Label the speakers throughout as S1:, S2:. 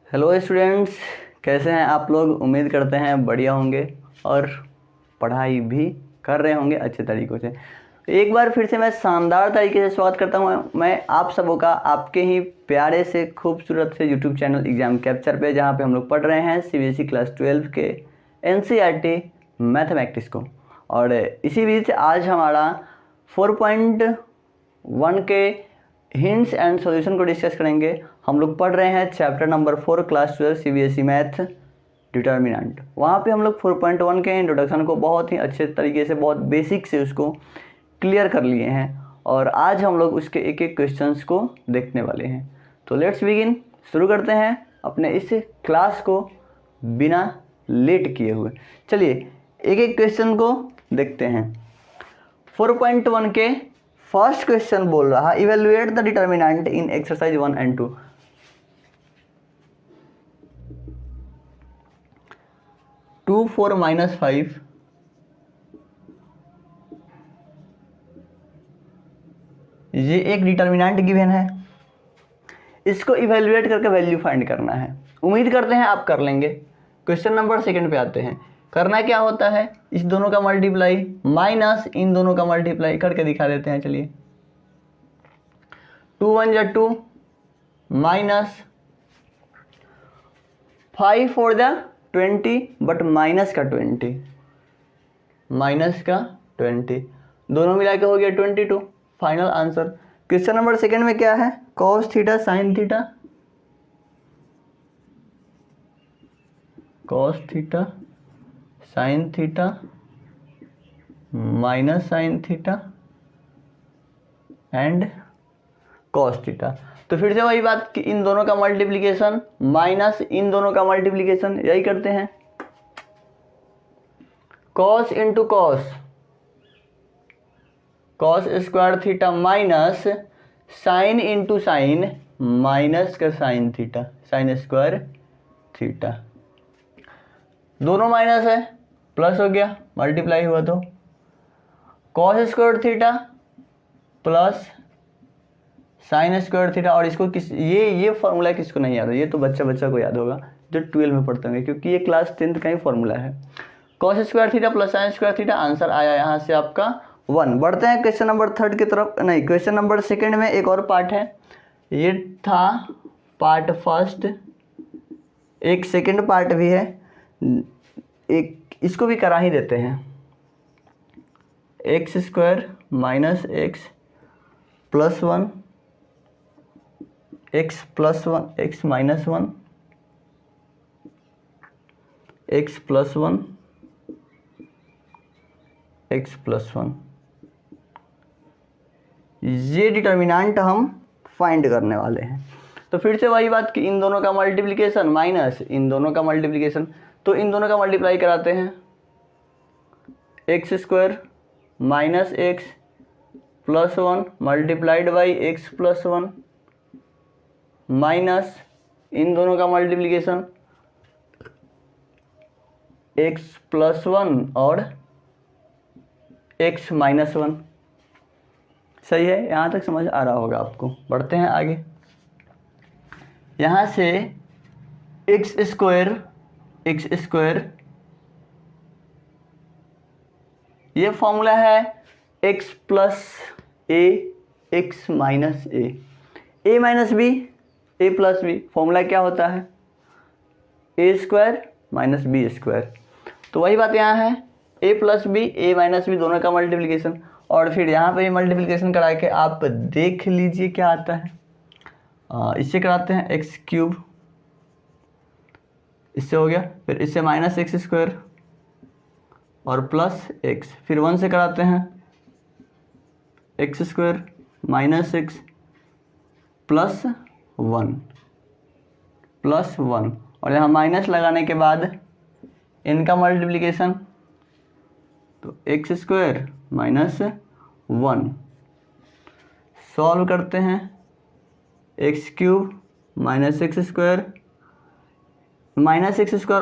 S1: Hello students, कैसे हैं आप लोग। उम्मीद करते हैं बढ़िया होंगे और पढ़ाई भी कर रहे होंगे अच्छे तरीक़ों से। एक बार फिर से मैं शानदार तरीके से स्वागत करता हूं मैं आप सबों का आपके ही प्यारे से खूबसूरत से यूट्यूब चैनल एग्ज़ाम कैप्चर पे, जहां पे हम लोग पढ़ रहे हैं सीबीएसई क्लास 12 के एनसीईआरटी मैथमेटिक्स को। और इसी बीच आज हमारा 4.1 के हिंट्स एंड सॉल्यूशन को डिस्कस करेंगे। हम लोग पढ़ रहे हैं chapter number 4 class 12 CBSE math determinant. वहाँ पे हम लोग 4.1 के इंट्रोडक्शन को बहुत ही अच्छे तरीके से, बहुत बेसिक से उसको क्लियर कर लिए हैं और आज हम लोग उसके एक एक क्वेश्चंस को देखने वाले हैं। तो लेट्स बिगिन, शुरू करते हैं अपने इस क्लास को बिना लेट किए हुए। चलिए एक एक क्वेश्चन को देखते हैं। 4.1 के फर्स्ट क्वेश्चन बोल रहा, evaluate the determinant in exercise 1 and 2। 2 4 -5 ये एक डिटर्मिनेंट गिवन है, इसको इवेलुएट करके वैल्यू फाइंड करना है। उम्मीद करते हैं आप कर लेंगे। क्वेश्चन नंबर सेकंड पे आते हैं। करना क्या होता है, इस दोनों का मल्टीप्लाई माइनस इन दोनों का मल्टीप्लाई करके दिखा देते हैं। चलिए 2 1 जा 2 माइनस 5 4 जा 20 बट माइनस का 20 दोनों मिला के हो गया 22। Final answer. Question number second में क्या है, cos theta sine theta, cos theta sine theta minus sine theta and cos theta. तो फिर से वही बात कि इन दोनों का मल्टीप्लिकेशन माइनस इन दोनों का मल्टीप्लिकेशन, यही करते हैं। Cos into cos, cos square theta minus sine into sine, minus का sine theta, sine square theta. दोनों माइनस है, प्लस हो गया, मल्टीप्लाई हुआ तो cos square theta plus sine square theta. और इसको किस ये फॉर्मूला किसको नहीं याद है, ये तो बच्चा को याद होगा जो 12 में पढ़ते होंगे, क्योंकि ये क्लास 10th का ही फॉर्मूला है। Cos square theta plus sine square theta, answer आया यहाँ से आपका 1। बढ़ते हैं क्वेश्चन नंबर थर्ड की तरफ। नहीं, क्वेश्चन नंबर सेकंड में एक और पार्ट है। ये था पार्ट फर्स्ट, एक सेकंड पार्ट भी है, एक इसको भी करा ही देते हैं। X square minus X plus 1, x plus 1 x minus 1, x plus 1 x plus 1, ये डिटर्मिनेंट हम फाइंड करने वाले हैं। तो फिर से वही बात कि इन दोनों का मल्टीप्लिकेशन माइनस इन दोनों का मल्टीप्लिकेशन, तो इन दोनों का मल्टीप्लाई कराते हैं। X square minus X plus 1 multiplied by X plus 1 minus इन दोनों का मल्टीप्लिकेशन एक्स प्लस 1 और एक्स माइनस 1। सही है, यहाँ तक समझ आ रहा होगा आपको। बढ़ते हैं आगे। यहाँ से एक्स स्क्वायर ये फॉर्मूला है एक्स प्लस ए एक्स माइनस ए माइनस बी ए प्लस बी। फॉर्मूला क्या होता है, ए स्क्वायर माइनस बी स्क्वायर। तो वही बात यहाँ है, ए प्लस बी ए माइनस बी दोनों का मल्टीप्लिकेशन। और फिर यहाँ पे मल्टीप्लिकेशन करा के आप देख लीजिए क्या आता है। इससे कराते हैं एक्स क्यूब, इससे हो गया, फिर इससे माइनस एक्स स्क्वायर और प्लस एक्स, फिर 1 से कराते हैं X square minus X plus 1 और यहाँ माइनस लगाने के बाद इनका मल्टीप्लिकेशन, तो एक्स स्क्वायर माइनस 1। सॉल्व करते हैं, x cube minus x square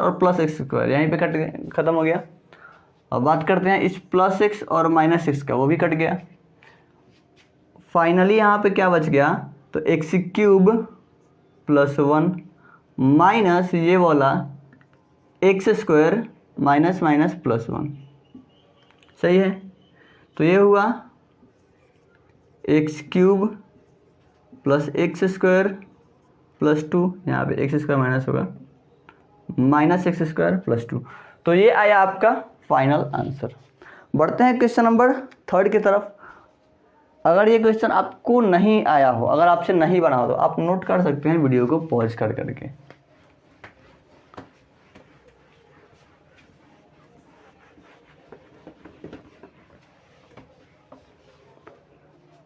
S1: और प्लस एक्स स्क्वायर, यहीं पे खत्म हो गया। अब बात करते हैं इस प्लस एक्स और माइनस एक्स का, वो भी कट गया। फाइनली यहाँ पे क्या बच गया, तो एक्स क्यूब प्लस 1 माइनस ये वाला x square minus minus plus 1, सही है। तो ये हुआ x cube plus x square plus 2, यहाँ पे एक्स स्क्वायर माइनस होगा माइनस एक्स स्क्वायर प्लस 2। तो ये आया आपका फाइनल आंसर। बढ़ते हैं क्वेश्चन नंबर 3 की तरफ। अगर ये क्वेश्चन आपको नहीं आया हो, अगर आपसे नहीं बना हो, तो आप नोट कर सकते हैं वीडियो को पॉज कर करके।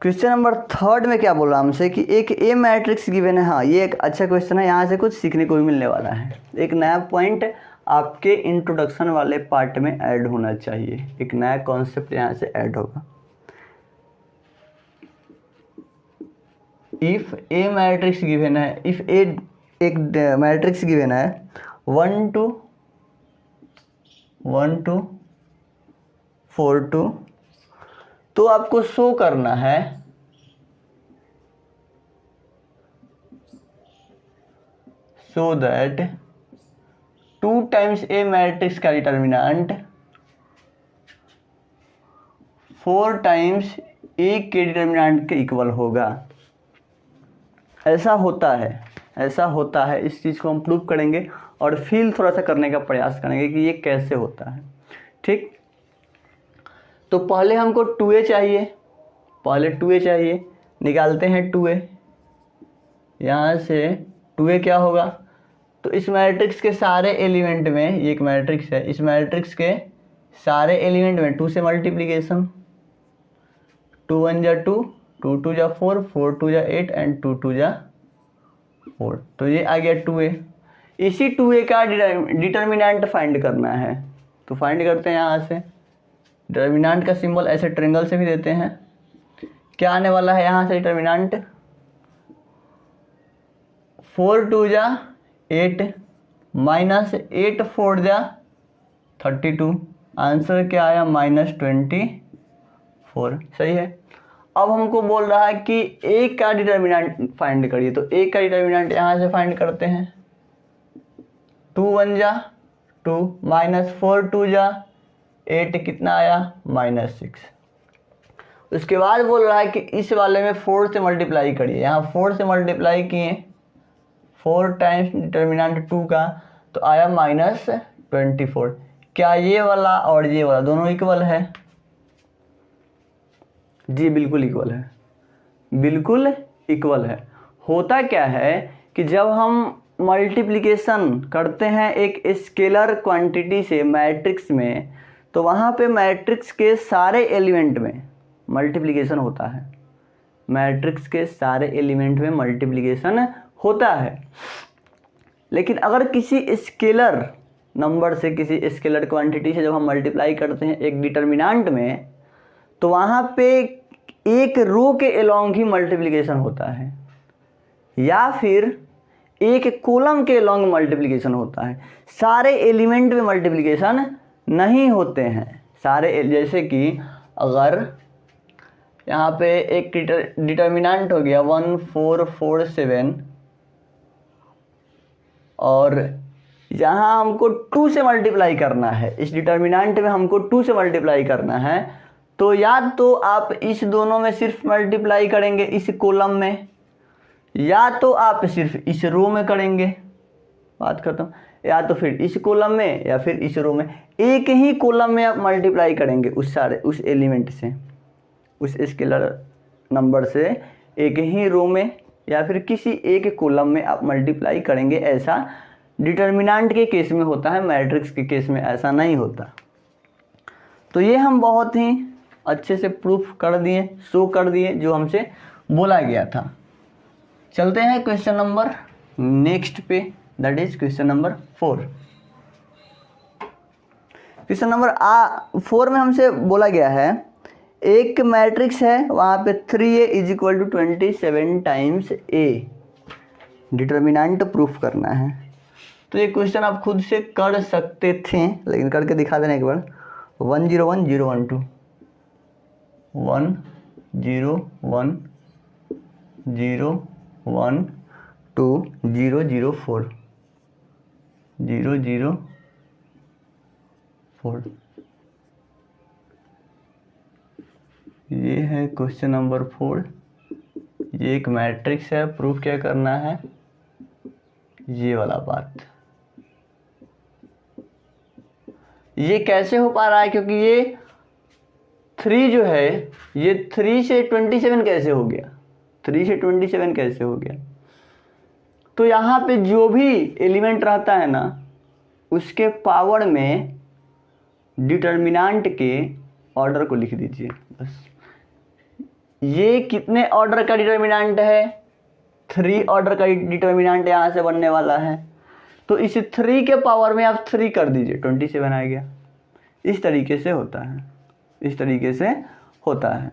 S1: क्वेश्चन नंबर 3 में क्या बोल रहा हमसे कि एक ए मैट्रिक्स गिवन है। हाँ, ये एक अच्छा क्वेश्चन है, यहाँ से कुछ सीखने को भी मिलने वाला है। एक नया पॉइंट आपके इंट्रोडक्शन वाले पार्ट में ऐड होना चाहिए, एक नया कॉन्सेप्ट यहाँ से ऐड होगा। इफ ए मैट्रिक्स गिवन है, इफ ए एक मैट्रिक्स गिवन है 1 2 1 2 4 2, तो आपको शो करना है so that 2 times A matrix का डिटर्मिनेंट 4 टाइम्स ए के डिटर्मिनेंट के इक्वल होगा। ऐसा होता है, ऐसा होता है। इस चीज़ को हम प्रूव करेंगे और फील थोड़ा सा करने का प्रयास करेंगे कि ये कैसे होता है। ठीक, तो पहले हमको 2a चाहिए, पहले 2a चाहिए, निकालते हैं 2a। यहाँ से 2a क्या होगा, तो इस मैट्रिक्स के सारे एलिमेंट में, ये एक मैट्रिक्स है, इस मैट्रिक्स के सारे एलिमेंट में 2 से मल्टीप्लिकेशन, 2 1 जा 2, 2 2 जा 4, 4 2 जा 8 एंड 2 2 जा 4। तो ये आ गया 2a। इसी 2a का डिटर्मिनेंट फाइंड करना है, तो फाइंड करते हैं। यहाँ से डिटर्मिनेंट का सिंबल ऐसे ट्रायंगल से भी देते हैं। क्या आने वाला है यहाँ से डिटर्मिनेंट, 4 2 जा 8 माइनस 8 4 जा 32। आंसर क्या आया, -24। सही है। अब हमको बोल रहा है कि ए का डिटर्मिनेंट फाइंड करिए, तो ए का डिटर्मिनेंट यहाँ से फाइंड करते हैं। 2 1 जा 2 माइनस 4 2 जा 8, कितना आया, -6। उसके बाद बोल रहा है कि इस वाले में 4 से मल्टीप्लाई करिए। यहाँ 4 से मल्टीप्लाई किए, 4 टाइम्स डिटर्मिनेंट 2 का, तो आया -24। क्या ये वाला और ये वाला दोनों इक्वल है? जी बिल्कुल इक्वल है, बिल्कुल इक्वल है। होता क्या है कि जब हम मल्टीप्लिकेशन करते हैं एक स्केलर क्वांटिटी से मैट्रिक्स में, तो वहाँ पे मैट्रिक्स के सारे एलिमेंट में मल्टीप्लिकेशन होता है, मैट्रिक्स के सारे एलिमेंट में मल्टीप्लिकेशन होता है। लेकिन अगर किसी स्केलर नंबर से, किसी स्केलर क्वांटिटी से जब हम मल्टीप्लाई करते हैं एक डिटर्मिनेंट में, तो वहाँ पे एक रो के अलोंग ही मल्टीप्लिकेशन होता है, या फिर एक कॉलम के अलोंग मल्टीप्लिकेशन होता है। सारे एलिमेंट में मल्टीप्लिकेशन नहीं होते हैं सारे। जैसे कि अगर यहाँ पे एक डिटर्मिनेंट हो गया 1 4 4 7, और यहाँ हमको 2 से मल्टीप्लाई करना है, इस डिटर्मिनेंट में हमको 2 से मल्टीप्लाई करना है, तो या तो आप इस दोनों में सिर्फ मल्टीप्लाई करेंगे इस कॉलम में, या तो आप सिर्फ इस रो में करेंगे, बात खत्म। या तो फिर इस कॉलम में या फिर इस रो में, एक ही कॉलम में आप मल्टीप्लाई करेंगे उस एलिमेंट से, उस स्केलर नंबर से एक ही रो में या फिर किसी एक कॉलम में आप मल्टीप्लाई करेंगे। ऐसा डिटर्मिनेंट के केस में होता है, मैट्रिक्स के केस में ऐसा नहीं होता। तो ये हम बहुत ही अच्छे से प्रूफ कर दिए, शो कर दिए जो हमसे बोला गया था। चलते हैं क्वेश्चन नंबर नेक्स्ट पे, that is question number 4। Question number 4 में हमसे बोला गया है एक मैट्रिक्स है, वहाँ पे 3a = 27 times a, determinant proof करना है। तो ये क्वेश्चन आप खुद से कर सकते थे, लेकिन करके दिखा देना एक बार। 1 0 1 0 1 2 1 0 1 0 1 2 0 0 4, 0 0 4। ये है क्वेश्चन नंबर 4। ये एक मैट्रिक्स है, प्रूफ क्या करना है, ये वाला बात। ये कैसे हो पा रहा है, क्योंकि ये 3 जो है, ये 3 से 27 कैसे हो गया, 3 से 27 कैसे हो गया। तो यहाँ पे जो भी एलिमेंट रहता है ना, उसके पावर में डिटर्मिनेंट के ऑर्डर को लिख दीजिए बस। ये कितने ऑर्डर का डिटर्मिनेंट है, 3 ऑर्डर का डिटर्मिनेंट यहाँ से बनने वाला है। तो इस 3 के पावर में आप 3 कर दीजिए, 27 आ गया। इस तरीके से होता है, इस तरीके से होता है।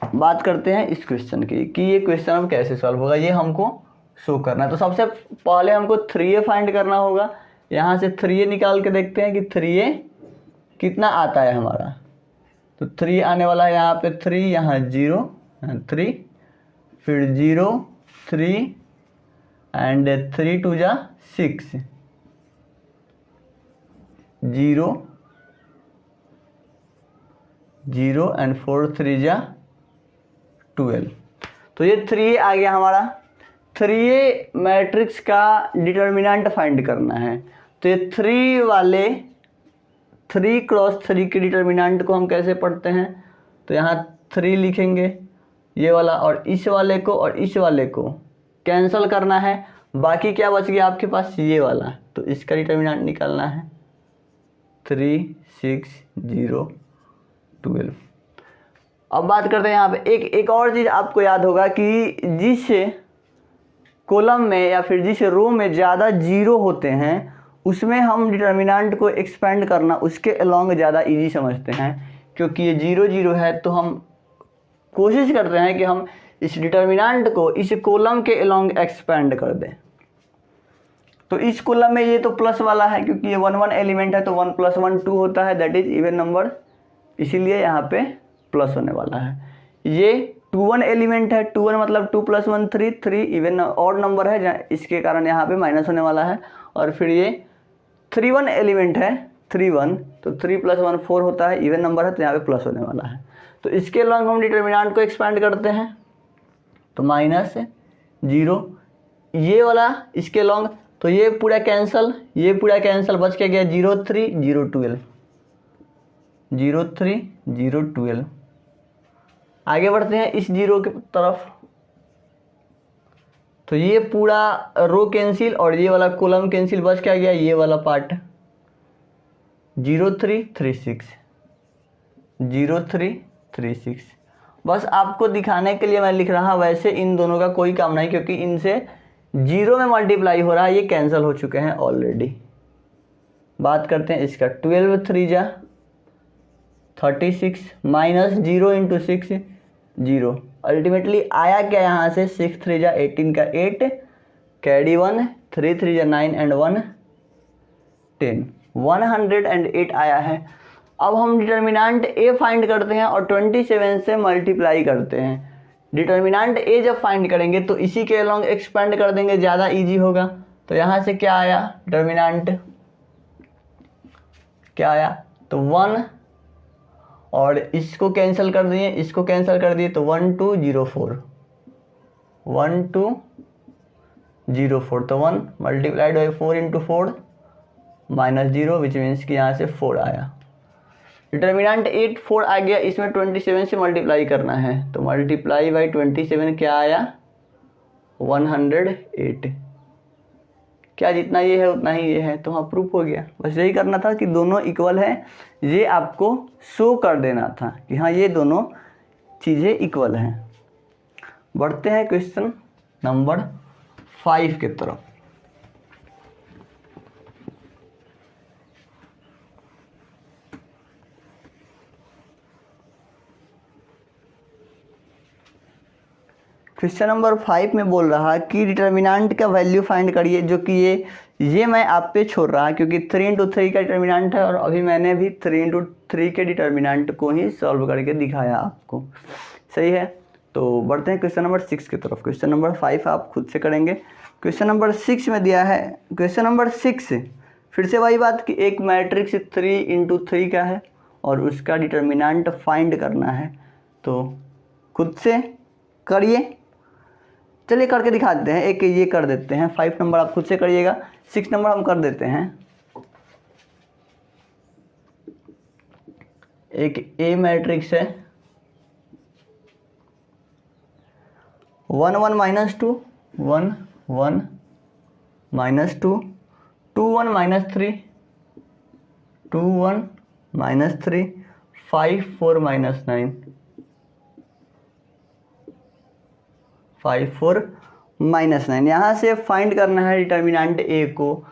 S1: बात करते हैं इस क्वेश्चन की कि ये क्वेश्चन अब कैसे सॉल्व होगा, ये हमको शो करना है। तो सबसे पहले हमको 3a फाइंड करना होगा। यहाँ से 3a निकाल के देखते हैं कि 3a कितना आता है हमारा। तो 3 आने वाला है यहाँ पे 3, यहाँ 0 3, फिर 0 3 एंड 3 2 जा 6, 0 0 एंड 4 3 जा 12। तो ये 3a आ गया हमारा। 3a मैट्रिक्स का डिटर्मिनेंट फाइंड करना है। तो ये 3 वाले 3 क्रॉस 3 के डिटर्मिनेंट को हम कैसे पढ़ते हैं, तो यहाँ 3 लिखेंगे, ये वाला और इस वाले को और इस वाले को कैंसिल करना है। बाकी क्या बच गया आपके पास, ये वाला। तो इसका डिटर्मिनेंट निकालना है 3 6 0 12। अब बात करते हैं यहाँ पे एक और चीज़ आपको याद होगा कि जिस कॉलम में या फिर जिस रो में ज़्यादा जीरो होते हैं उसमें हम डिटर्मिनेंट को एक्सपेंड करना उसके अलोंग ज़्यादा इजी समझते हैं, क्योंकि ये 0 0 है। तो हम कोशिश करते हैं कि हम इस डिटर्मिनेंट को इस कॉलम के अलोंग एक्सपेंड कर दें। तो इस कॉलम में ये तो प्लस वाला है, क्योंकि ये 1 1 एलिमेंट है, तो 1 + 1 2 होता है, दैट इज इवन नंबर, इसीलिए यहाँ पे प्लस होने वाला है। ये 2 1 एलिमेंट है, 2 1 मतलब 2 + 1 3, 3 इवन ऑड नंबर है, इसके कारण यहाँ पे माइनस होने वाला है। और फिर ये 3 1 एलिमेंट है, 3 1, तो 3 + 1 4 होता है, इवन नंबर है, तो यहाँ पे प्लस होने वाला है। तो इसके लॉन्ग हम डिटर्मिनेंट को एक्सपेंड करते हैं, तो -0 ये वाला इसके लॉन्ग, तो ये पूरा कैंसल, ये पूरा कैंसल, बच के गया 0 3 0 12, 0 3 0 12। आगे बढ़ते हैं इस 0 की तरफ, तो ये पूरा रो कैंसिल और ये वाला कॉलम कैंसिल, बच क्या गया ये वाला पार्ट 0 3 3 6, 0 3 3 6। बस आपको दिखाने के लिए मैं लिख रहा, वैसे इन दोनों का कोई काम नहीं, क्योंकि इनसे 0 में मल्टीप्लाई हो रहा है, ये कैंसिल हो चुके हैं ऑलरेडी। बात करते हैं इसका 12 3 जा 36 -0 × 6 0। अल्टीमेटली आया क्या यहाँ से, 6 3 जा 18 का 8, कैरी 1, 3 3 जा 9 एंड 1 10, 108 आया है। अब हम डिटर्मिनेंट ए फाइंड करते हैं और 27 से मल्टीप्लाई करते हैं। डिटर्मिनेंट ए जब फाइंड करेंगे तो इसी के अलॉन्ग एक्सपेंड कर देंगे, ज़्यादा इजी होगा। तो यहाँ से क्या आया, डिटर्मिनेंट क्या आया, तो 1 और इसको कैंसिल कर दिए, इसको कैंसिल कर दिए, तो 1 2 0 4, 1 2 0 4, तो 1 मल्टीप्लाइड बाई 4 × 4 -0, विच मीन्स कि यहाँ से 4 आया। डिटर्मिनेंट 8 4 आ गया, इसमें 27 से मल्टीप्लाई करना है, तो मल्टीप्लाई बाई 27 क्या आया 108। क्या जितना ये है उतना ही ये है, तो हाँ प्रूफ हो गया। बस यही करना था कि दोनों इक्वल है, ये आपको शो कर देना था कि हाँ ये दोनों चीज़ें इक्वल हैं। बढ़ते हैं क्वेश्चन नंबर 5 की तरफ। क्वेश्चन नंबर 5 में बोल रहा कि डिटर्मिनेंट का वैल्यू फाइंड करिए, जो कि ये मैं आप पे छोड़ रहा क्योंकि 3 × 3 का डिटर्मिनेंट है और अभी मैंने भी 3 × 3 के डिटर्मिनेंट को ही सॉल्व करके दिखाया आपको, सही है। तो बढ़ते हैं क्वेश्चन नंबर 6 की तरफ। क्वेश्चन नंबर 5 आप खुद से करेंगे। क्वेश्चन नंबर 6 में दिया है, क्वेश्चन नंबर 6 फिर से वही बात कि एक मैट्रिक्स 3 × 3 का है और उसका डिटर्मिनेंट फाइंड करना है। तो खुद से करिए, चलिए करके दिखाते हैं। एक ये कर देते हैं, 5 नंबर आप खुद से करिएगा, 6 नंबर हम कर देते हैं। एक ए मैट्रिक्स है 1 1 -2 1 1 -2 2 1 -3 2 1 -3 5 4 -9 5 4 -9। यहाँ से फाइंड करना है डिटर्मिनेंट ए को।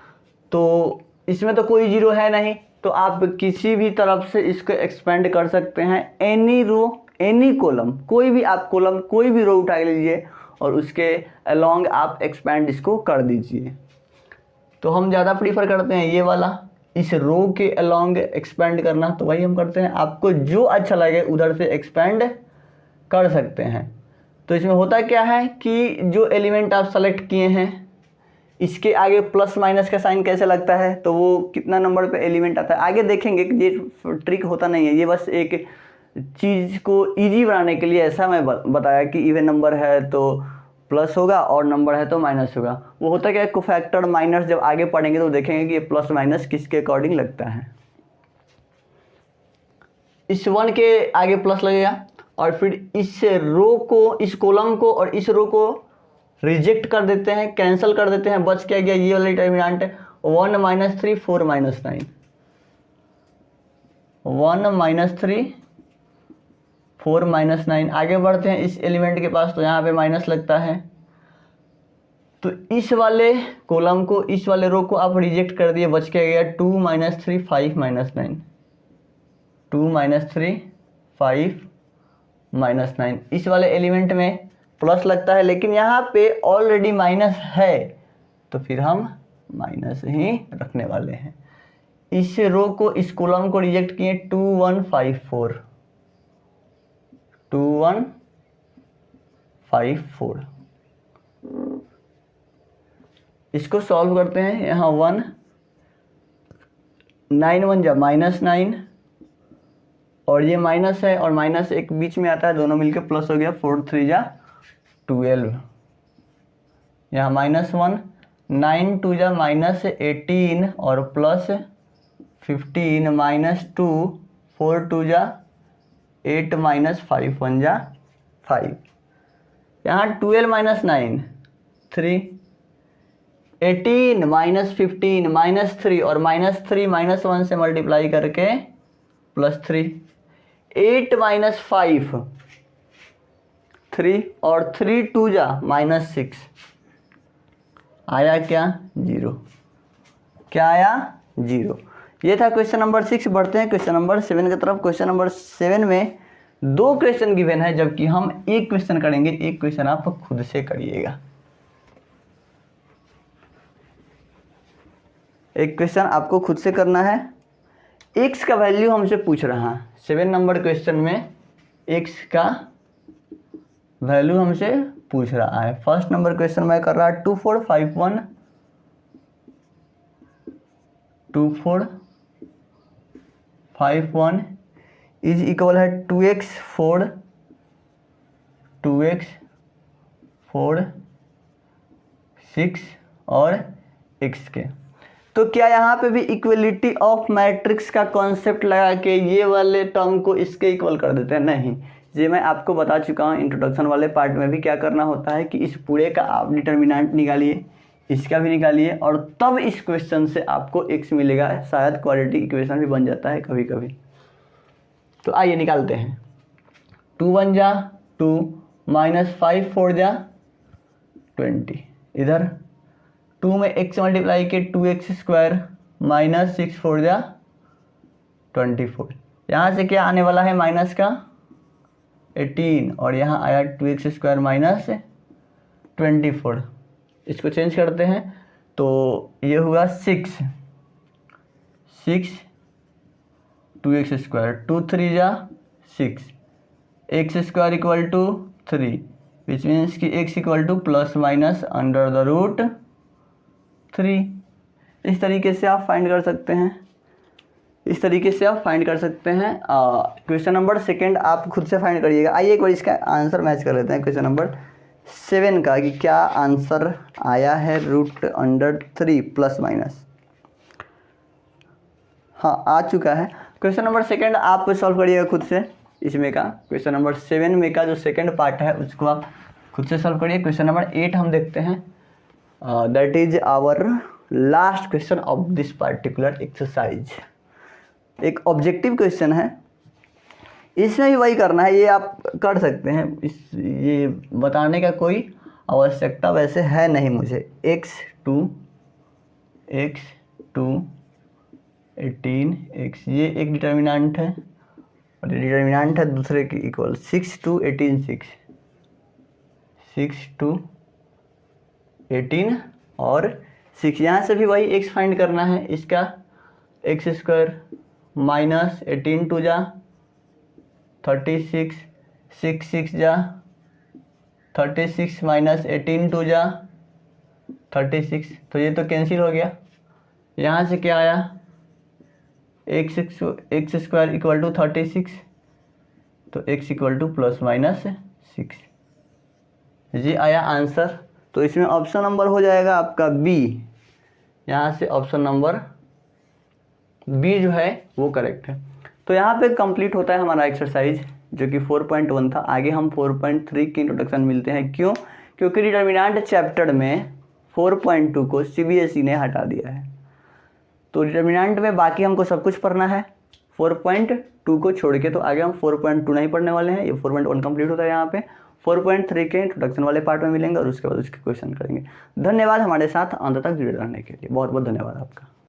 S1: तो इसमें तो कोई जीरो है नहीं, तो आप किसी भी तरफ से इसको एक्सपेंड कर सकते हैं। एनी रो एनी कॉलम, कोई भी आप कॉलम कोई भी रो उठा लीजिए और उसके अलोंग आप एक्सपेंड इसको कर दीजिए। तो हम ज़्यादा प्रीफर करते हैं ये वाला, इस रो के अलोंग एक्सपेंड करना, तो वही हम करते हैं। आपको जो अच्छा लगे उधर से एक्सपेंड कर सकते हैं। तो इसमें होता क्या है कि जो एलिमेंट आप सेलेक्ट किए हैं इसके आगे प्लस माइनस का साइन कैसे लगता है, तो वो कितना नंबर पे एलिमेंट आता है आगे देखेंगे। ये ट्रिक होता नहीं है, ये बस एक चीज़ को इजी बनाने के लिए ऐसा मैं बताया कि इवन नंबर है तो प्लस होगा और नंबर है तो माइनस होगा। वो होता क्या है, कोफैक्टर माइनस जब आगे पढ़ेंगे तो देखेंगे कि ये प्लस माइनस किसके अकॉर्डिंग लगता है। इस 1 के आगे प्लस लगेगा और फिर इस रो को, इस कॉलम को और इस रो को रिजेक्ट कर देते हैं, कैंसिल कर देते हैं। बच क्या गया, ये वाला डिटर्मिनेंट 1 -3 4 -9 1 -3 4 -9। आगे बढ़ते हैं इस एलिमेंट के पास, तो यहाँ पे माइनस लगता है। तो इस वाले कॉलम को, इस वाले रो को आप रिजेक्ट कर दिए, बच क्या गया 2 -3 5 -9 2 -3 5 -9। इस वाले एलिमेंट में प्लस लगता है, लेकिन यहाँ पे ऑलरेडी माइनस है तो फिर हम माइनस ही रखने वाले हैं। इस रो को, इस कॉलम को रिजेक्ट किए 2 1 5 4 2 1 5 4। इसको सॉल्व करते हैं। यहाँ 1 9 1 जा -9 और ये माइनस है और माइनस एक बीच में आता है, दोनों मिलके प्लस हो गया 4 3 जा 12। यहाँ -1 9 2 जा -18 और प्लस 15 -2 4 2 जा 8 -5 1 जा 5। यहाँ 12 -9 3 18 -15 -3 और -3 -1 से मल्टीप्लाई करके +3 8 -5 3 और 3 2 जा -6 आया क्या 0। क्या आया 0। ये था क्वेश्चन नंबर 6। बढ़ते हैं क्वेश्चन नंबर 7 की तरफ। क्वेश्चन नंबर 7 में 2 क्वेश्चन गिवन है, जबकि हम एक क्वेश्चन करेंगे। एक क्वेश्चन आप खुद से करिएगा। एक क्वेश्चन आपको खुद से करना है। x का वैल्यू हमसे पूछ रहा है 7 नंबर क्वेश्चन में। x का वैल्यू हमसे पूछ रहा है। फर्स्ट नंबर क्वेश्चन में कर रहा है 2 4 5 1 2 4 5 1 इज इक्वल है 2x 4 6 और x के। तो क्या यहाँ पे भी इक्वलिटी ऑफ मैट्रिक्स का कॉन्सेप्ट लगा के ये वाले टर्म को इसके इक्वल कर देते हैं? नहीं, ये मैं आपको बता चुका हूँ इंट्रोडक्शन वाले पार्ट में भी। क्या करना होता है कि इस पूरे का आप डिटर्मिनेंट निकालिए, इसका भी निकालिए और तब इस क्वेश्चन से आपको x मिलेगा। शायद क्वाड्रेटिक इक्वेशन भी बन जाता है कभी कभी। तो आइए निकालते हैं। 2 1 जा 2 -5 4 जा 20। इधर 2 में x मल्टीप्लाई के 2x² -6 4 जा 24। यहाँ से क्या आने वाला है माइनस का 18 और यहाँ आया 2x² -24। इसको चेंज करते हैं तो ये हुआ 6 2x² 2 3 जा 6 x² = 3 विच मीन्स कि x equal to plus minus under the root 3। इस तरीके से आप फाइंड कर सकते हैं, इस तरीके से आप फाइंड कर सकते हैं। क्वेश्चन नंबर 2 आप खुद से फाइंड करिएगा। आइए एक बार इसका आंसर मैच कर लेते हैं क्वेश्चन नंबर 7 का, कि क्या आंसर आया है रूट अंडर 3 प्लस माइनस। हाँ, आ चुका है। क्वेश्चन नंबर 2 आप सॉल्व करिएगा खुद से। इसमें का क्वेश्चन नंबर 7 में का जो सेकंड पार्ट है उसको आप खुद से सॉल्व करिए। क्वेश्चन नंबर 8 हम देखते हैं। That is our last question of this particular exercise. एक ऑब्जेक्टिव क्वेश्चन है, इसमें भी वही करना है, ये आप कर सकते हैं। ये बताने का कोई आवश्यकता वैसे है नहीं मुझे। x2 18 x, ये एक डिटर्मिनेंट है और ये डिटर्मिनेंट है दूसरे के इक्वल। 6 2 18 6 2 18 और 6। यहाँ से भी वही x फाइंड करना है। इसका x² माइनस 18 2 जा 36 6 6 जा 36 माइनस 18 2 जा 36, तो ये तो कैंसिल हो गया। यहाँ से क्या आया, x² इक्वल टू 36, तो x equal to plus minus 6, ये आया आंसर। तो इसमें ऑप्शन नंबर हो जाएगा आपका बी। यहाँ से ऑप्शन नंबर बी जो है वो करेक्ट है। तो यहाँ पे कंप्लीट होता है हमारा एक्सरसाइज जो कि 4.1 था। आगे हम 4.3 की इंट्रोडक्शन मिलते हैं। क्यों? क्योंकि डिटर्मिनेंट चैप्टर में 4.2 को CBSE ने हटा दिया है। तो डिटर्मिनेंट में बाकी हमको सब कुछ पढ़ना है 4.2 को छोड़ के। तो आगे हम 4.2 नहीं पढ़ने वाले हैं। ये 4.1 कंप्लीट होता है। यहाँ पे 4.3 के इंट्रोडक्शन वाले पार्ट में मिलेंगे और उसके बाद उसके क्वेश्चन करेंगे। धन्यवाद हमारे साथ अंत तक जुड़े रहने के लिए। बहुत बहुत धन्यवाद आपका।